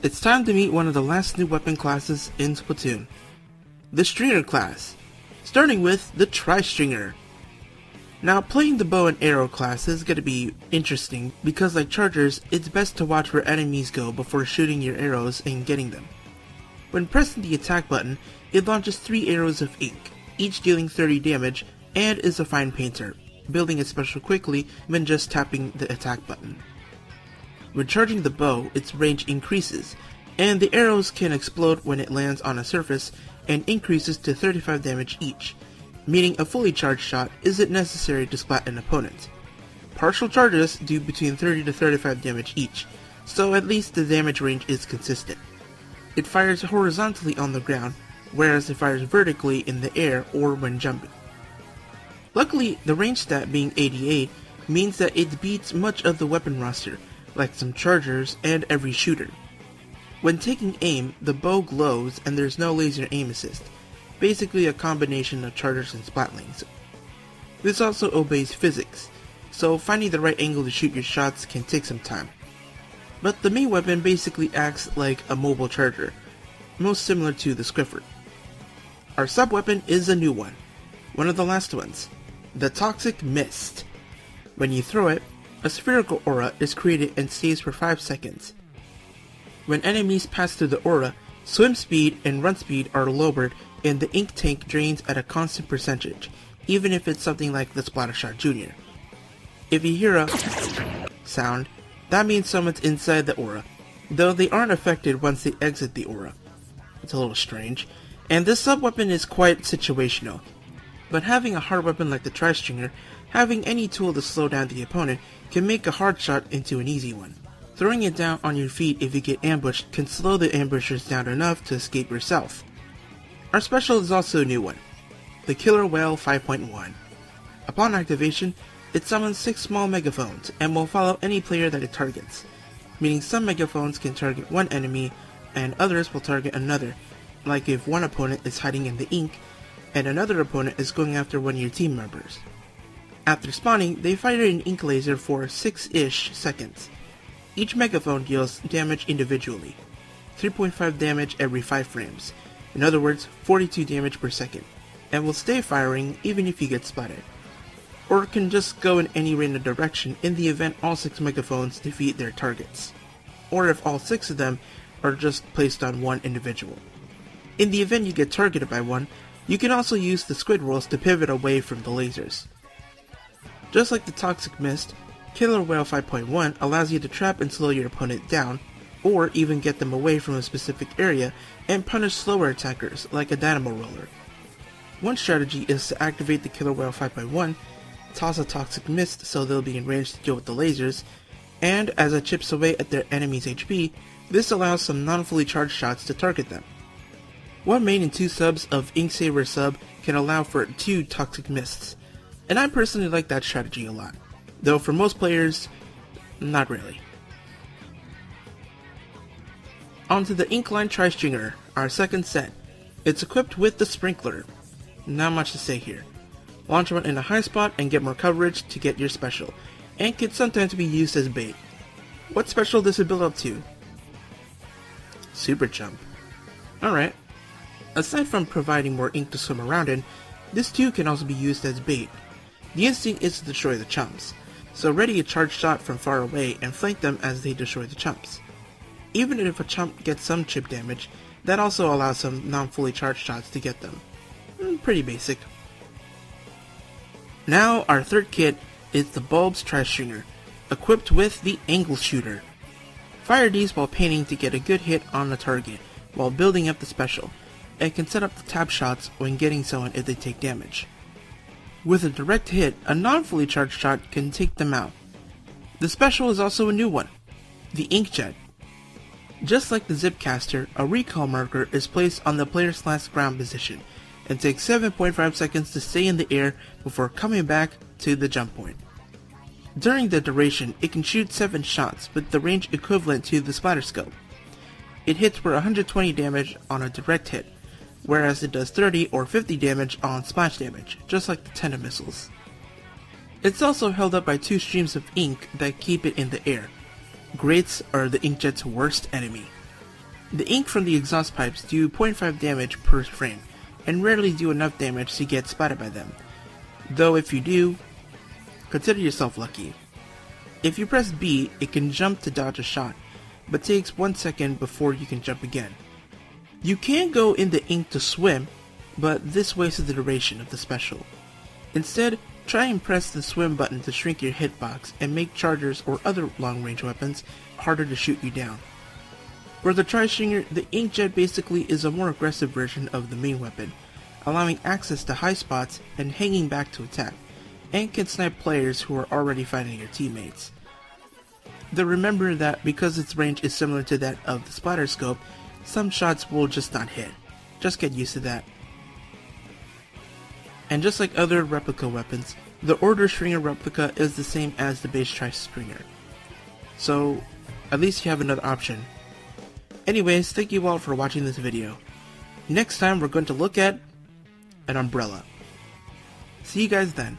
It's time to meet one of the last new weapon classes in Splatoon, the Stringer class, starting with the Tri-Stringer. Now, playing the bow and arrow class is going to be interesting because, like chargers, it's best to watch where enemies go before shooting your arrows and getting them. When pressing the attack button, it launches 3 arrows of ink, each dealing 30 damage, and is a fine painter, building its special quickly when just tapping the attack button. When charging the bow, its range increases, and the arrows can explode when it lands on a surface and increases to 35 damage each, meaning a fully charged shot isn't necessary to splat an opponent. Partial charges do between 30 to 35 damage each, so at least the damage range is consistent. It fires horizontally on the ground, whereas it fires vertically in the air or when jumping. Luckily, the range stat being 88 means that it beats much of the weapon roster, like some chargers and every shooter. When taking aim, the bow glows and there's no laser aim assist, basically a combination of chargers and splatlings. This also obeys physics, so finding the right angle to shoot your shots can take some time. But the main weapon basically acts like a mobile charger, most similar to the Squiffer. Our sub-weapon is a new one of the last ones, the Toxic Mist. When you throw it, a spherical aura is created and stays for 5 seconds. When enemies pass through the aura, swim speed and run speed are lowered and the ink tank drains at a constant percentage, even if it's something like the Splattershot Jr. If you hear a sound, that means someone's inside the aura, though they aren't affected once they exit the aura. It's a little strange, and this sub-weapon is quite situational. But having a hard weapon like the Tri-Stringer, having any tool to slow down the opponent can make a hard shot into an easy one. Throwing it down on your feet if you get ambushed can slow the ambushers down enough to escape yourself. Our special is also a new one, the Killer Whale 5.1. Upon activation, it summons 6 small megaphones and will follow any player that it targets, meaning some megaphones can target one enemy and others will target another, like if one opponent is hiding in the ink and another opponent is going after one of your team members. After spawning, they fire an ink laser for 6-ish seconds. Each megaphone deals damage individually, 3.5 damage every 5 frames, in other words 42 damage per second, and will stay firing even if you get spotted. Or can just go in any random direction in the event all 6 megaphones defeat their targets, or if all 6 of them are just placed on one individual. In the event you get targeted by one, you can also use the squid rolls to pivot away from the lasers. Just like the Toxic Mist, Killer Whale 5.1 allows you to trap and slow your opponent down, or even get them away from a specific area and punish slower attackers like a Dynamo Roller. One strategy is to activate the Killer Whale 5.1, toss a Toxic Mist so they'll be in range to deal with the lasers, and as it chips away at their enemy's HP, this allows some non-fully charged shots to target them. One main and 2 subs of Inksaber sub can allow for 2 Toxic Mists, and I personally like that strategy a lot, though for most players, not really. Onto the Inkline Tri-Stringer, our second set. It's equipped with the Sprinkler. Not much to say here. Launch one in a high spot and get more coverage to get your special, and can sometimes be used as bait. What special does it build up to? Super Jump. Alright. Aside from providing more ink to swim around in, this too can also be used as bait. The instinct is to destroy the chumps, so ready a charged shot from far away and flank them as they destroy the chumps. Even if a chump gets some chip damage, that also allows some non-fully charged shots to get them. Pretty basic. Now our third kit is the Bulbs Tri-Stringer, equipped with the Angle Shooter. Fire these while painting to get a good hit on the target, while building up the special, and can set up the tap shots when getting someone if they take damage. With a direct hit, a non-fully charged shot can take them out. The special is also a new one, the Inkjet. Just like the Zipcaster, a recall marker is placed on the player's last ground position, and takes 7.5 seconds to stay in the air before coming back to the jump point. During the duration, it can shoot 7 shots with the range equivalent to the Splatter Scope. It hits for 120 damage on a direct hit, whereas it does 30 or 50 damage on splash damage, just like the Tenta missiles. It's also held up by 2 streams of ink that keep it in the air. Grates are the Inkjet's worst enemy. The ink from the exhaust pipes do 0.5 damage per frame, and rarely do enough damage to get spotted by them. Though if you do, consider yourself lucky. If you press B, it can jump to dodge a shot, but takes 1 second before you can jump again. You can go in the ink to swim, but this wastes the duration of the special. Instead, try and press the swim button to shrink your hitbox and make chargers or other long-range weapons harder to shoot you down. For the Tri-Stringer, the Inkjet basically is a more aggressive version of the main weapon, allowing access to high spots and hanging back to attack, and can snipe players who are already fighting your teammates. Though remember that because its range is similar to that of the splatter scope, some shots will just not hit. Just get used to that. And just like other replica weapons, the Order Stringer replica is the same as the base Tri-Stringer. So, at least you have another option. Anyways, thank you all for watching this video. Next time we're going to look at an umbrella. See you guys then.